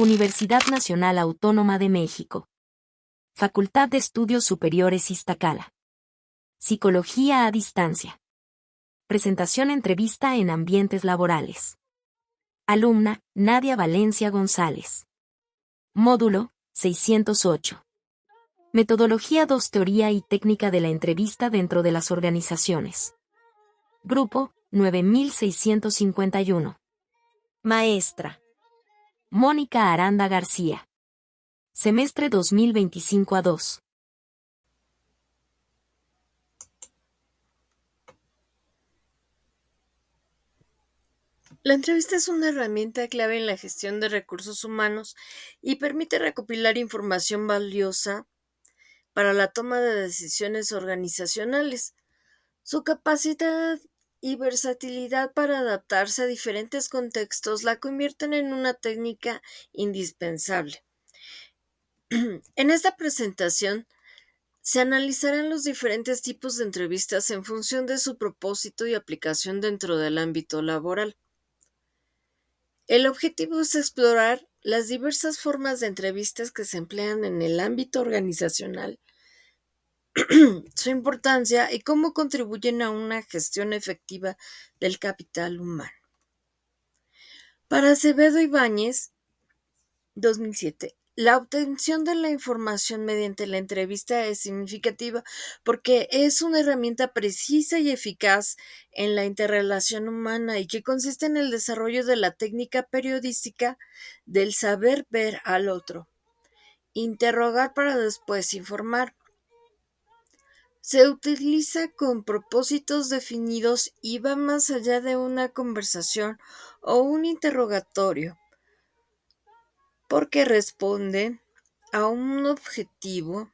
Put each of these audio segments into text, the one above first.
Universidad Nacional Autónoma de México. Facultad de Estudios Superiores Iztacala. Psicología a distancia. Presentación entrevista en ambientes laborales. Alumna, Nadia Valencia González. Módulo, 608. Metodología 2. Teoría y técnica de la entrevista dentro de las organizaciones. Grupo, 9651. Maestra. Mónica Aranda García. Semestre 2025-2. La entrevista es una herramienta clave en la gestión de recursos humanos y permite recopilar información valiosa para la toma de decisiones organizacionales. Su capacidad y versatilidad para adaptarse a diferentes contextos la convierten en una técnica indispensable. En esta presentación se analizarán los diferentes tipos de entrevistas en función de su propósito y aplicación dentro del ámbito laboral. El objetivo es explorar las diversas formas de entrevistas que se emplean en el ámbito organizacional, su importancia y cómo contribuyen a una gestión efectiva del capital humano. Para Acevedo Ibáñez, 2007, la obtención de la información mediante la entrevista es significativa porque es una herramienta precisa y eficaz en la interrelación humana y que consiste en el desarrollo de la técnica periodística del saber ver al otro, interrogar para después informar. Se utiliza con propósitos definidos y va más allá de una conversación o un interrogatorio, porque responde a un objetivo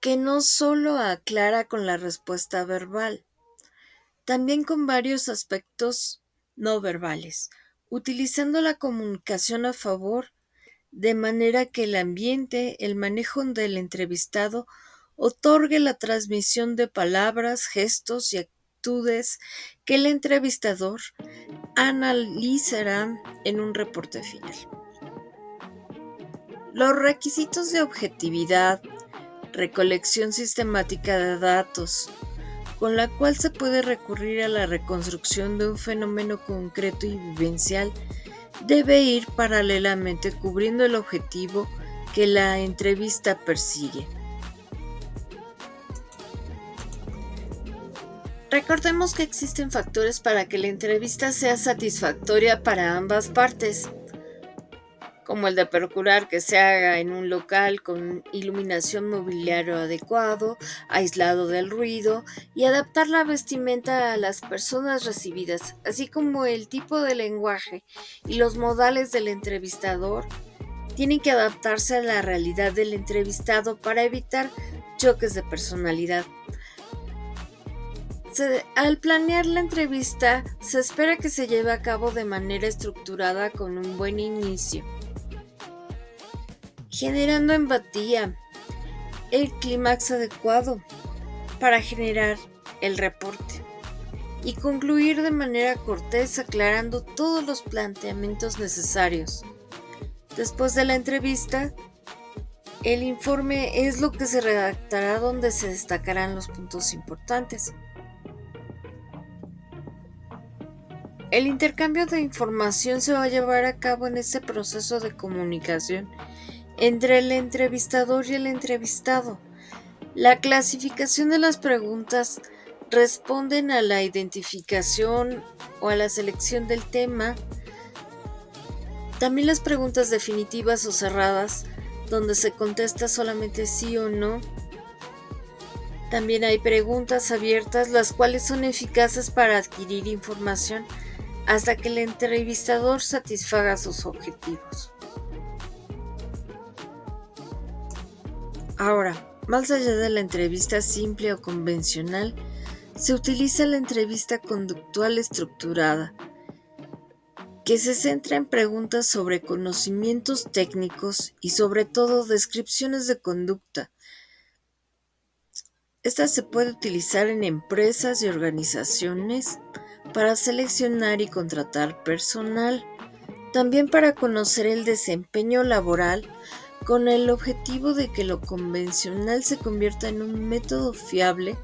que no solo aclara con la respuesta verbal, también con varios aspectos no verbales, utilizando la comunicación a favor, de manera que el ambiente, el manejo del entrevistado, otorgue la transmisión de palabras, gestos y actitudes que el entrevistador analizará en un reporte final. Los requisitos de objetividad, recolección sistemática de datos, con la cual se puede recurrir a la reconstrucción de un fenómeno concreto y vivencial, debe ir paralelamente cubriendo el objetivo que la entrevista persigue. Recordemos que existen factores para que la entrevista sea satisfactoria para ambas partes, como el de procurar que se haga en un local con iluminación mobiliario adecuado, aislado del ruido y adaptar la vestimenta a las personas recibidas, así como el tipo de lenguaje y los modales del entrevistador tienen que adaptarse a la realidad del entrevistado para evitar choques de personalidad. Al planear la entrevista, se espera que se lleve a cabo de manera estructurada con un buen inicio, generando empatía, el clímax adecuado para generar el reporte y concluir de manera cortés aclarando todos los planteamientos necesarios. Después de la entrevista, el informe es lo que se redactará donde se destacarán los puntos importantes. El intercambio de información se va a llevar a cabo en ese proceso de comunicación entre el entrevistador y el entrevistado. La clasificación de las preguntas responden a la identificación o a la selección del tema. También las preguntas definitivas o cerradas, donde se contesta solamente sí o no. También hay preguntas abiertas, las cuales son eficaces para adquirir información hasta que el entrevistador satisfaga sus objetivos. Ahora, más allá de la entrevista simple o convencional, se utiliza la entrevista conductual estructurada, que se centra en preguntas sobre conocimientos técnicos y sobre todo descripciones de conducta. Esta se puede utilizar en empresas y organizaciones para seleccionar y contratar personal, También para conocer el desempeño laboral con el objetivo de que lo convencional se convierta en un método fiable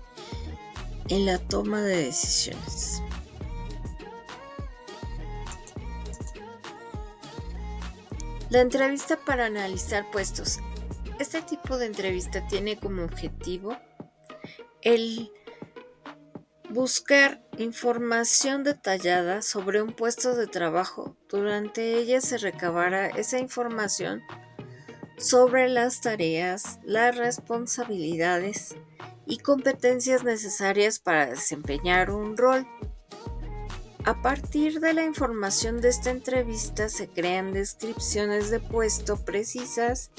en la toma de decisiones. La entrevista para analizar puestos. Este tipo de entrevista tiene como objetivo el buscar información detallada sobre un puesto de trabajo. Durante ella se recabará esa información sobre las tareas, las responsabilidades y competencias necesarias para desempeñar un rol. A partir de la información de esta entrevista se crean descripciones de puesto precisas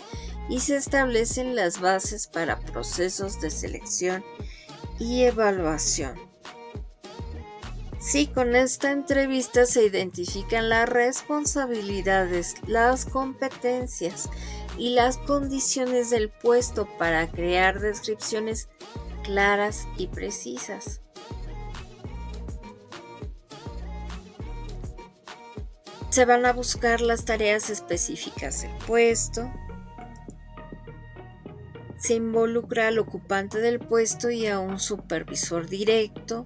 y se establecen las bases para procesos de selección y evaluación. Sí, con esta entrevista se identifican las responsabilidades, las competencias y las condiciones del puesto para crear descripciones claras y precisas. Se van a buscar las tareas específicas del puesto. Se involucra al ocupante del puesto y a un supervisor directo.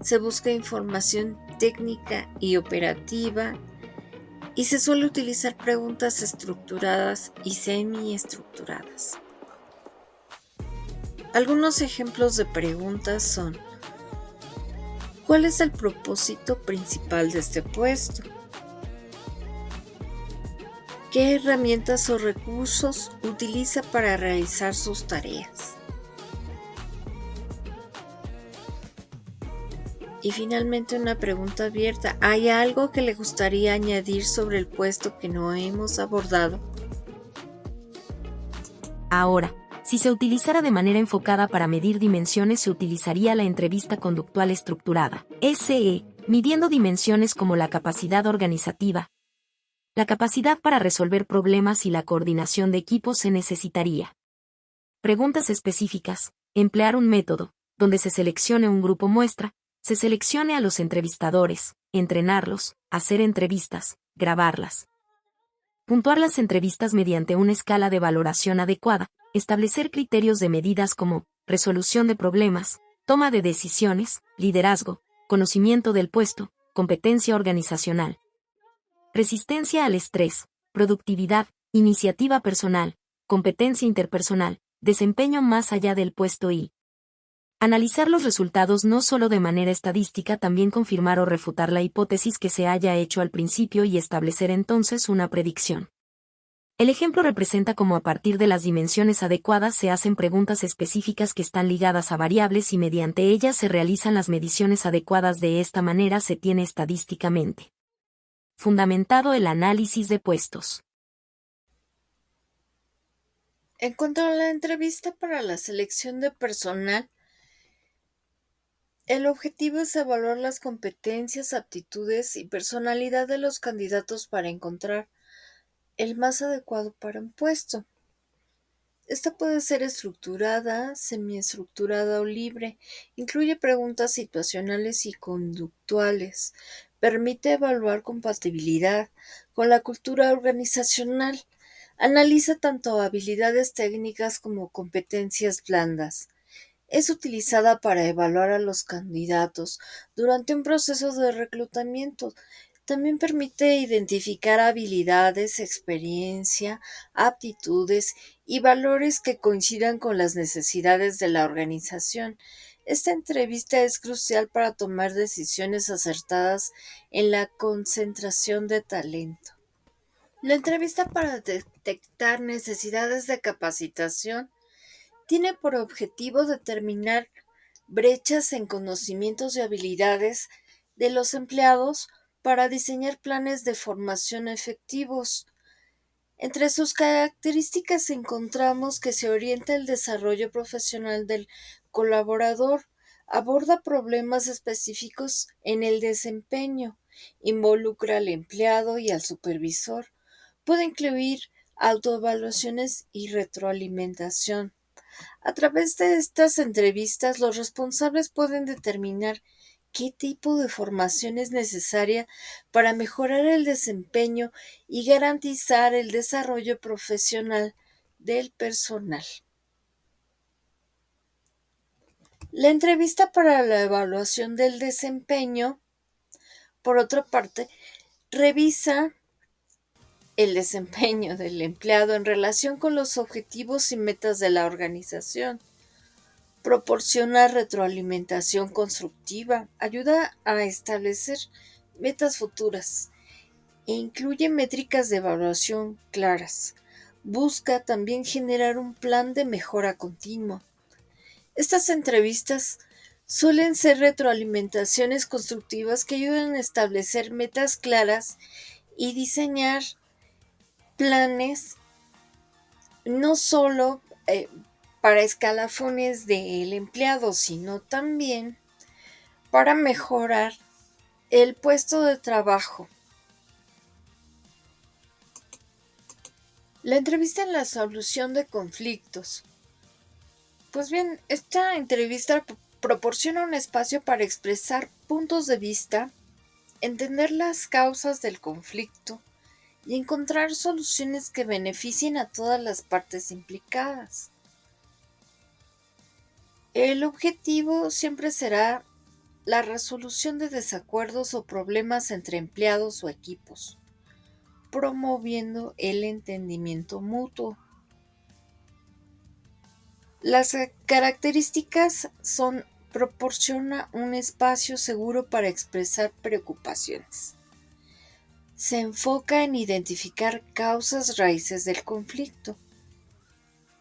Se busca información técnica y operativa. Y se suele utilizar preguntas estructuradas y semiestructuradas. Algunos ejemplos de preguntas son: ¿cuál es el propósito principal de este puesto? ¿Qué herramientas o recursos utiliza para realizar sus tareas? Y finalmente una pregunta abierta: ¿hay algo que le gustaría añadir sobre el puesto que no hemos abordado? Ahora, si se utilizara de manera enfocada para medir dimensiones, se utilizaría la entrevista conductual estructurada, SE, midiendo dimensiones como la capacidad organizativa, la capacidad para resolver problemas y la coordinación de equipos. Se necesitaría preguntas específicas, emplear un método, donde se seleccione un grupo muestra, se seleccione a los entrevistadores, entrenarlos, hacer entrevistas, grabarlas, puntuar las entrevistas mediante una escala de valoración adecuada, establecer criterios de medidas como resolución de problemas, toma de decisiones, liderazgo, conocimiento del puesto, competencia organizacional, resistencia al estrés, productividad, iniciativa personal, competencia interpersonal, desempeño más allá del puesto y analizar los resultados no solo de manera estadística, también confirmar o refutar la hipótesis que se haya hecho al principio y establecer entonces una predicción. El ejemplo representa cómo a partir de las dimensiones adecuadas se hacen preguntas específicas que están ligadas a variables y mediante ellas se realizan las mediciones adecuadas. De esta manera se tiene estadísticamente fundamentado el análisis de puestos. En cuanto a la entrevista para la selección de personal, el objetivo es evaluar las competencias, aptitudes y personalidad de los candidatos para encontrar el más adecuado para un puesto. Esta puede ser estructurada, semiestructurada o libre. Incluye preguntas situacionales y conductuales. Permite evaluar compatibilidad con la cultura organizacional. Analiza tanto habilidades técnicas como competencias blandas. Es utilizada para evaluar a los candidatos durante un proceso de reclutamiento. También permite identificar habilidades, experiencia, aptitudes y valores que coincidan con las necesidades de la organización. Esta entrevista es crucial para tomar decisiones acertadas en la concentración de talento. La entrevista para detectar necesidades de capacitación tiene por objetivo determinar brechas en conocimientos y habilidades de los empleados para diseñar planes de formación efectivos. Entre sus características encontramos que se orienta el desarrollo profesional del colaborador, aborda problemas específicos en el desempeño, involucra al empleado y al supervisor, puede incluir autoevaluaciones y retroalimentación. A través de estas entrevistas, los responsables pueden determinar qué tipo de formación es necesaria para mejorar el desempeño y garantizar el desarrollo profesional del personal. La entrevista para la evaluación del desempeño, por otra parte, revisa el desempeño del empleado en relación con los objetivos y metas de la organización. Proporciona retroalimentación constructiva, ayuda a establecer metas futuras e incluye métricas de evaluación claras. Busca también generar un plan de mejora continua. Estas entrevistas suelen ser retroalimentaciones constructivas que ayudan a establecer metas claras y diseñar planes no solo para escalafones del empleado, sino también para mejorar el puesto de trabajo. La entrevista en la solución de conflictos. Pues bien, esta entrevista proporciona un espacio para expresar puntos de vista, entender las causas del conflicto y encontrar soluciones que beneficien a todas las partes implicadas. El objetivo siempre será la resolución de desacuerdos o problemas entre empleados o equipos, promoviendo el entendimiento mutuo. Las características son: proporciona un espacio seguro para expresar preocupaciones. Se enfoca en identificar causas raíces del conflicto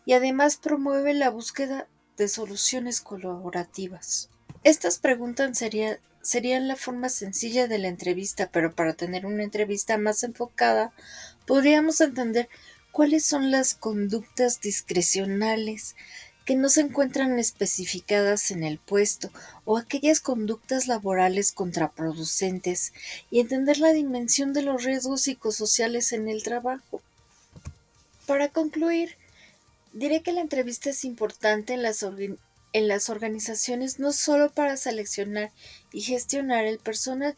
y además promueve la búsqueda de soluciones colaborativas. Estas preguntas serían la forma sencilla de la entrevista, pero para tener una entrevista más enfocada, podríamos entender cuáles son las conductas discrecionales que no se encuentran especificadas en el puesto o aquellas conductas laborales contraproducentes y entender la dimensión de los riesgos psicosociales en el trabajo. Para concluir, diré que la entrevista es importante en las organizaciones no solo para seleccionar y gestionar el personal,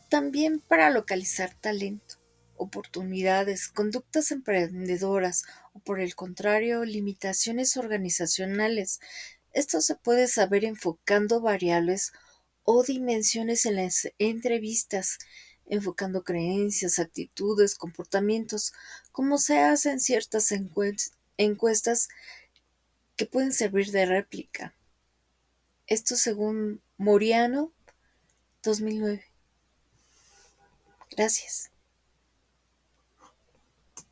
también para localizar talento, oportunidades, conductas emprendedoras o, por el contrario, limitaciones organizacionales. Esto se puede saber enfocando variables o dimensiones en las entrevistas, enfocando creencias, actitudes, comportamientos, como se hace en ciertas encuestas que pueden servir de réplica. Esto según Moriano, 2009. Gracias.